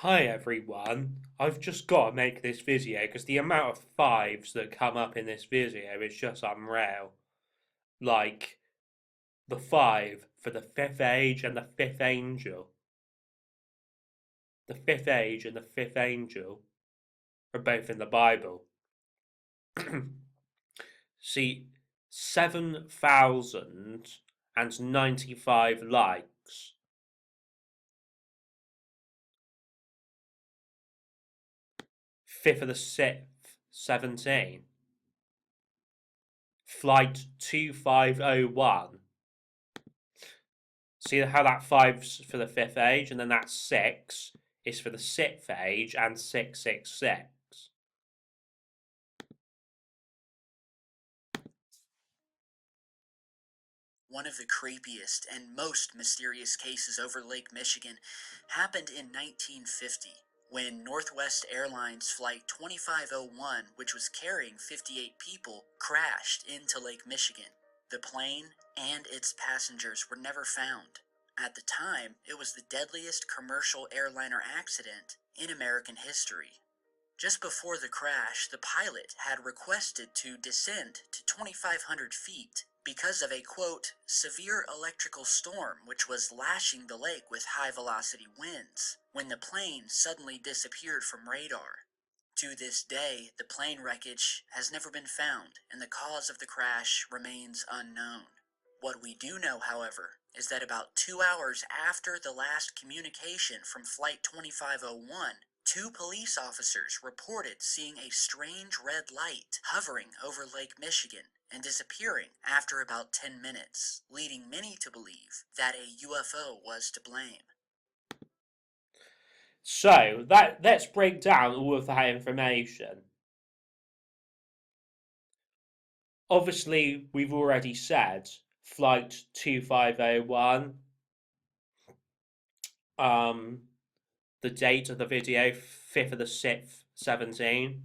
Hi everyone, I've just got to make this video because the amount of fives that come up in this video is just unreal. Like, the five for the fifth age and the fifth angel. The fifth age and the fifth angel are both in the Bible. See, 7,095 likes. Fifth of the sixth, 17. Flight 2501. See how that five's for the fifth age, and then that six is for the sixth age, and 666. One of the creepiest and most mysterious cases over Lake Michigan happened in 1950 when Northwest Airlines Flight 2501, which was carrying 58 people, crashed into Lake Michigan. The plane and its passengers were never found. At the time, it was the deadliest commercial airliner accident in American history. Just before the crash, the pilot had requested to descend to 2,500 feet because of a, quote, severe electrical storm which was lashing the lake with high-velocity winds, when the plane suddenly disappeared from radar. To this day, the plane wreckage has never been found, and the cause of the crash remains unknown. What we do know, however, is that about 2 hours after the last communication from Flight 2501, two police officers reported seeing a strange red light hovering over Lake Michigan and disappearing after about 10 minutes, leading many to believe that a UFO was to blame. So let's break down all of that information. Obviously, we've already said Flight 2501. The date of the video, 5th of the 6th, 17.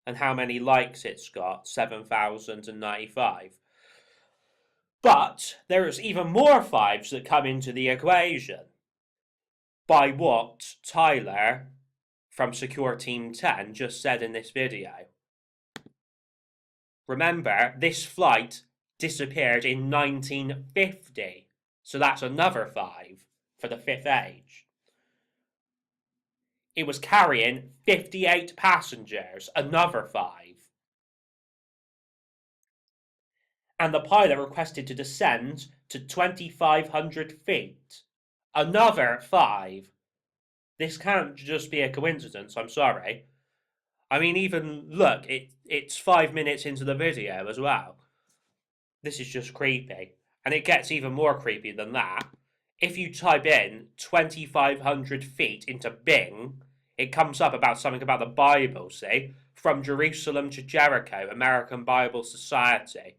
And how many likes it's got, 7,095. But there is even more fives that come into the equation by what Tyler from SECURETEAM10 just said in this video. Remember, this flight disappeared in 1950, so that's another five for the fifth age. It was carrying 58 passengers, another five. And the pilot requested to descend to 2,500 feet. Another five. This can't just be a coincidence, I'm sorry. I mean, even look, it's 5 minutes into the video as well. This is just creepy. And it gets even more creepy than that. If you type in 2,500 feet into Bing, it comes up about something about the Bible, see? From Jerusalem to Jericho, American Bible Society.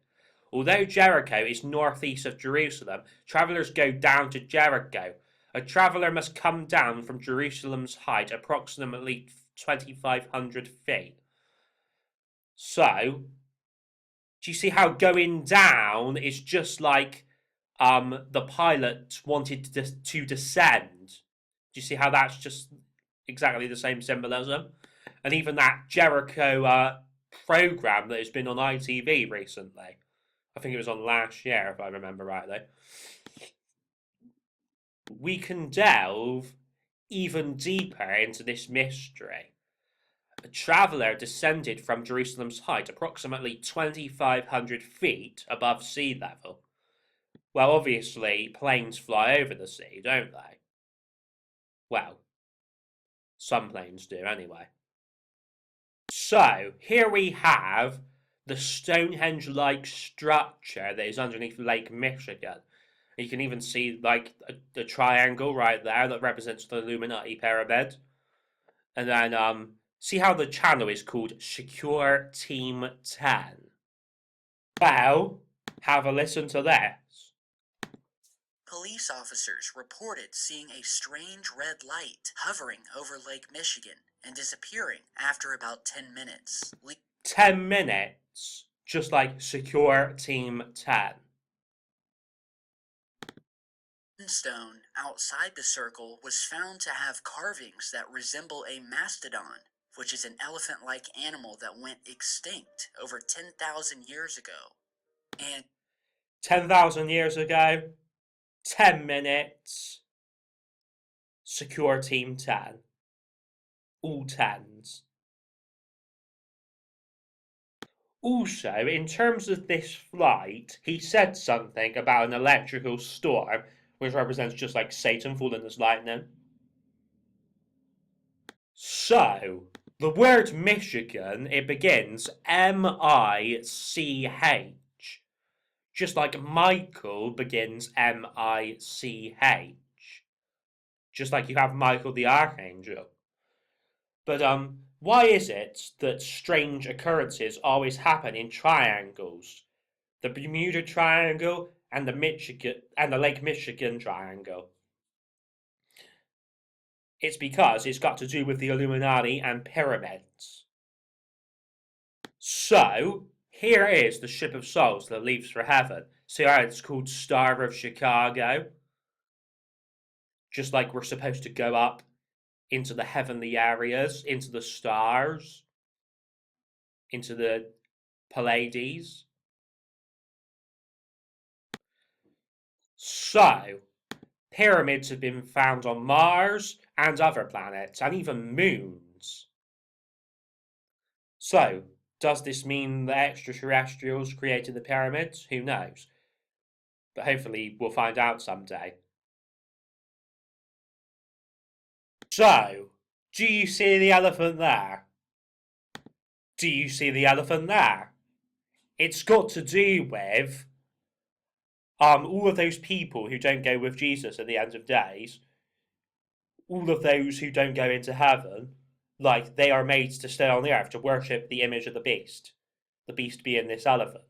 Although Jericho is northeast of Jerusalem, travellers go down to Jericho. A traveller must come down from Jerusalem's height, approximately 2,500 feet. So, do you see how going down is just like the pilot wanted to descend? Do you see how that's just exactly the same symbolism? And even that Jericho program that has been on ITV recently. I think it was on last year, if I remember rightly. We can delve even deeper into this mystery. A traveller descended from Jerusalem's height, approximately 2,500 feet above sea level. Well, obviously, planes fly over the sea, don't they? Well, some planes do anyway. So, here we have the Stonehenge-like structure that is underneath Lake Michigan. You can even see like the triangle right there that represents the Illuminati pyramid. And then see how the channel is called SECURETEAM10. Well, have a listen to this. Police officers reported seeing a strange red light hovering over Lake Michigan and disappearing after about 10 minutes. 10 minutes, just like SECURETEAM10. Stone outside the circle was found to have carvings that resemble a mastodon, which is an elephant-like animal that went extinct over 10,000 years ago. And 10,000 years ago, 10 minutes, secure team 10. All 10s. Also, in terms of this flight, he said something about an electrical storm, which represents just like Satan falling as lightning. So, the word Michigan, it begins M-I-C-H. Just like Michael begins M-I-C-H. Just like you have Michael the Archangel. But why is it that strange occurrences always happen in triangles? The Bermuda Triangle and the Lake Michigan Triangle. It's because it's got to do with the Illuminati and pyramids. So, here is the ship of souls that leaves for heaven. See how it's called Star of Chicago? Just like we're supposed to go up into the heavenly areas, into the stars, into the Pleiades. So, pyramids have been found on Mars and other planets, and even moons. So, does this mean that extraterrestrials created the pyramids? Who knows? But hopefully we'll find out someday. So, do you see the elephant there? Do you see the elephant there? It's got to do with all of those people who don't go with Jesus at the end of days, all of those who don't go into heaven, like they are made to stay on the earth to worship the image of the beast being this elephant.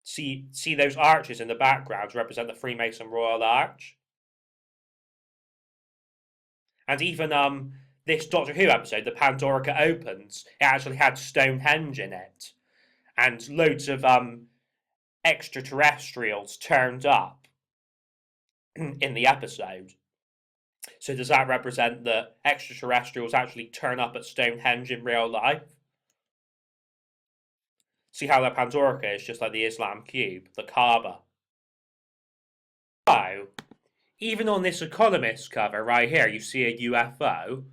See those arches in the background represent the Freemason Royal Arch? And even this Doctor Who episode, the Pandorica Opens, it actually had Stonehenge in it. And loads of extraterrestrials turned up in the episode. So does that represent that extraterrestrials actually turn up at Stonehenge in real life? See how the Pandorica is just like the Islam cube, the Kaaba. So, even on this Economist cover right here, you see a UFO.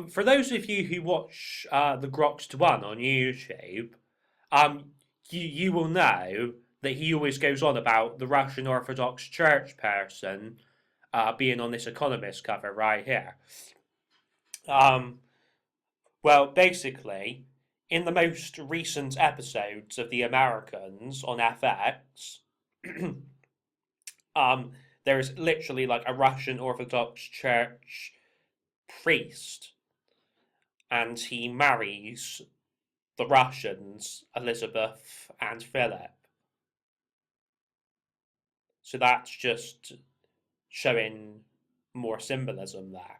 For those of you who watch the Groxed One on YouTube, you will know that he always goes on about the Russian Orthodox Church person being on this Economist cover right here. Well, basically, in the most recent episodes of The Americans on FX, there's literally like a Russian Orthodox Church priest, and he marries the Russians, Elizabeth and Philip. So that's just showing more symbolism there.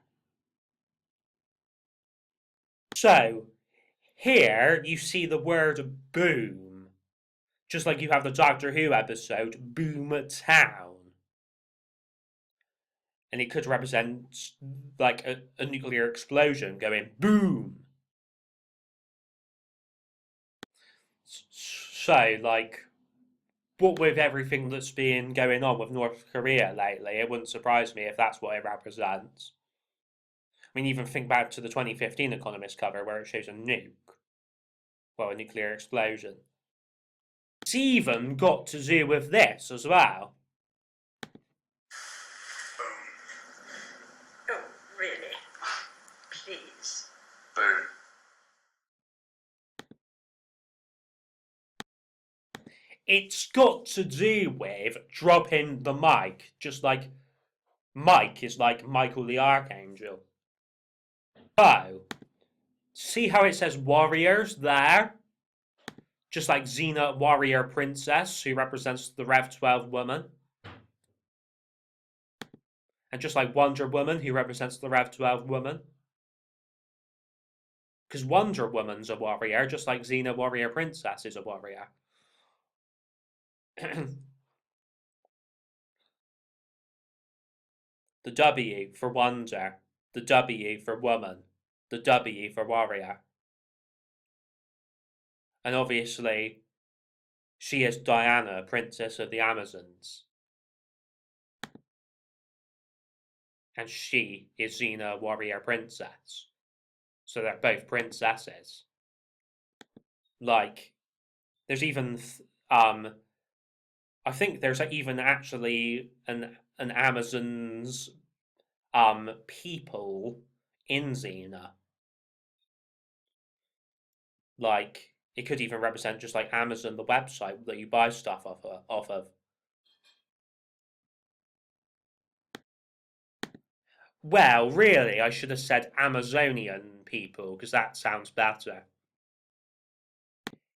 So, here you see the word boom, just like you have the Doctor Who episode, Boom Town. And it could represent like a nuclear explosion going boom. So, like, what with everything that's been going on with North Korea lately, it wouldn't surprise me if that's what it represents. I mean, even think back to the 2015 Economist cover where it shows a nuke. Well, a nuclear explosion. It's even got to do with this as well. Oh, really? Please. Boom. It's got to do with dropping the mic, just like Mike is like Michael the Archangel. So, see how it says warriors there? Just like Xena, warrior princess, who represents the Rev 12 woman. And just like Wonder Woman, who represents the Rev 12 woman. Because Wonder Woman's a warrior, just like Xena, warrior princess, is a warrior. the W for wonder, the W for woman, the W for warrior. And obviously, she is Diana, Princess of the Amazons. And she is Xena, Warrior Princess. So they're both princesses. Like, there's even, I think there's even actually an Amazons, people in Xena. Like, it could even represent just like Amazon, the website that you buy stuff off of. Well, really, I should have said Amazonian people, because that sounds better.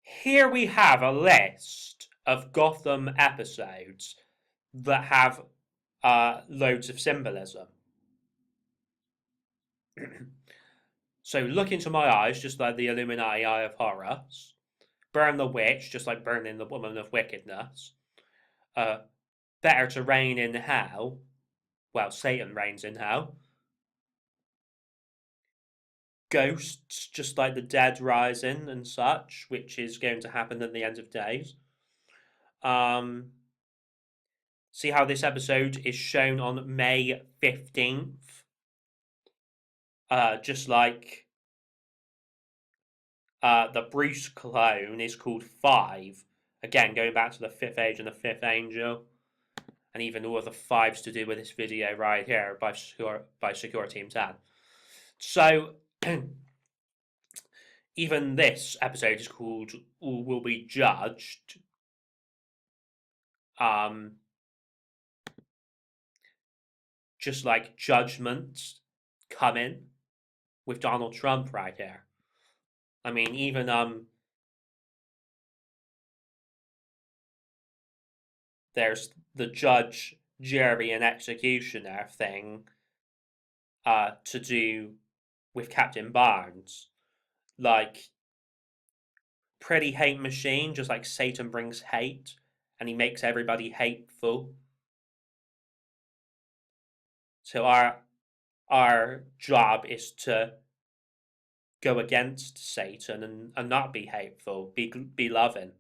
Here we have a list of Gotham episodes that have loads of symbolism. So, look into my eyes, just like the Illuminati Eye of Horus. Burn the witch, just like burning the woman of wickedness. Better to reign in hell. Well, Satan reigns in hell. Ghosts, just like the dead rising and such, which is going to happen at the end of days. See how this episode is shown on May 15th? Just like the Bruce clone is called 5. Again, going back to the 5th age and the 5th angel. And even all of the 5s to do with this video right here by SECURETEAM10. So, even this episode is called All Will Be Judged. Just like Judgment coming with Donald Trump right here. I mean, even there's the judge, jury, and executioner thing to do with Captain Barnes. Like, pretty hate machine, just like Satan brings hate, and he makes everybody hateful. So our job is to go against Satan and not be hateful, be loving.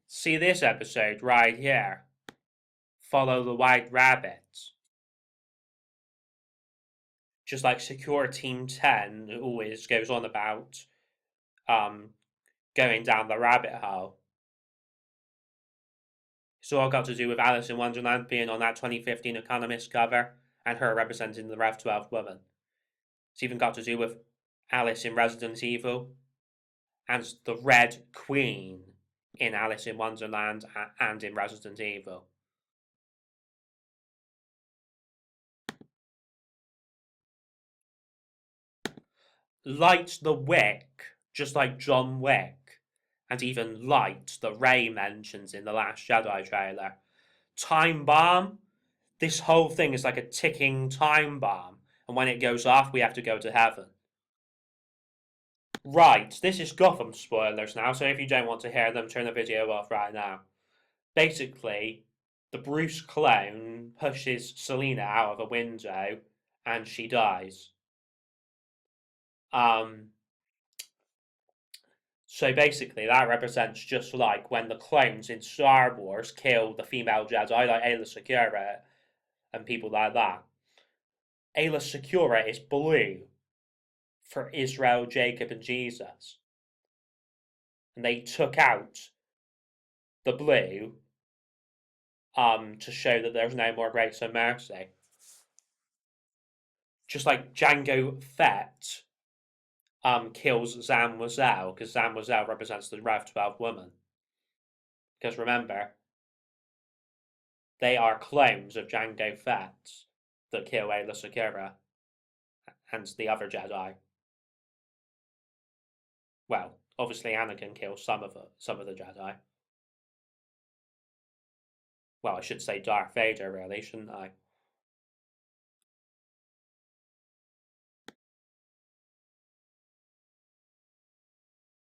See this episode right here. Follow the White Rabbit. Just like SECURETEAM10 always goes on about going down the rabbit hole. It's all got to do with Alice in Wonderland being on that 2015 Economist cover and her representing the Rev 12 woman. It's even got to do with Alice in Resident Evil and the Red Queen in Alice in Wonderland and in Resident Evil. Light the wick, just like John Wick, and even light that Rey mentions in the Last Jedi trailer. Time bomb? This whole thing is like a ticking time bomb, and when it goes off, we have to go to heaven. Right, this is Gotham spoilers now, so if you don't want to hear them, turn the video off right now. Basically, the Bruce clone pushes Selina out of a window, and she dies. So basically, that represents just like when the clones in Star Wars kill the female Jedi, like Ayla Secura and people like that. Ayla Secura is blue for Israel, Jacob, and Jesus. And they took out the blue to show that there's no more grace and mercy. Just like Jango Fett kills Zam Wazell, because Zam Wazell represents the Rev 12 woman. Because remember, they are clones of Jango Fett that kill Ayla Secura and the other Jedi. Well, obviously Anakin kills some of the Jedi. Well, I should say Darth Vader, really, shouldn't I?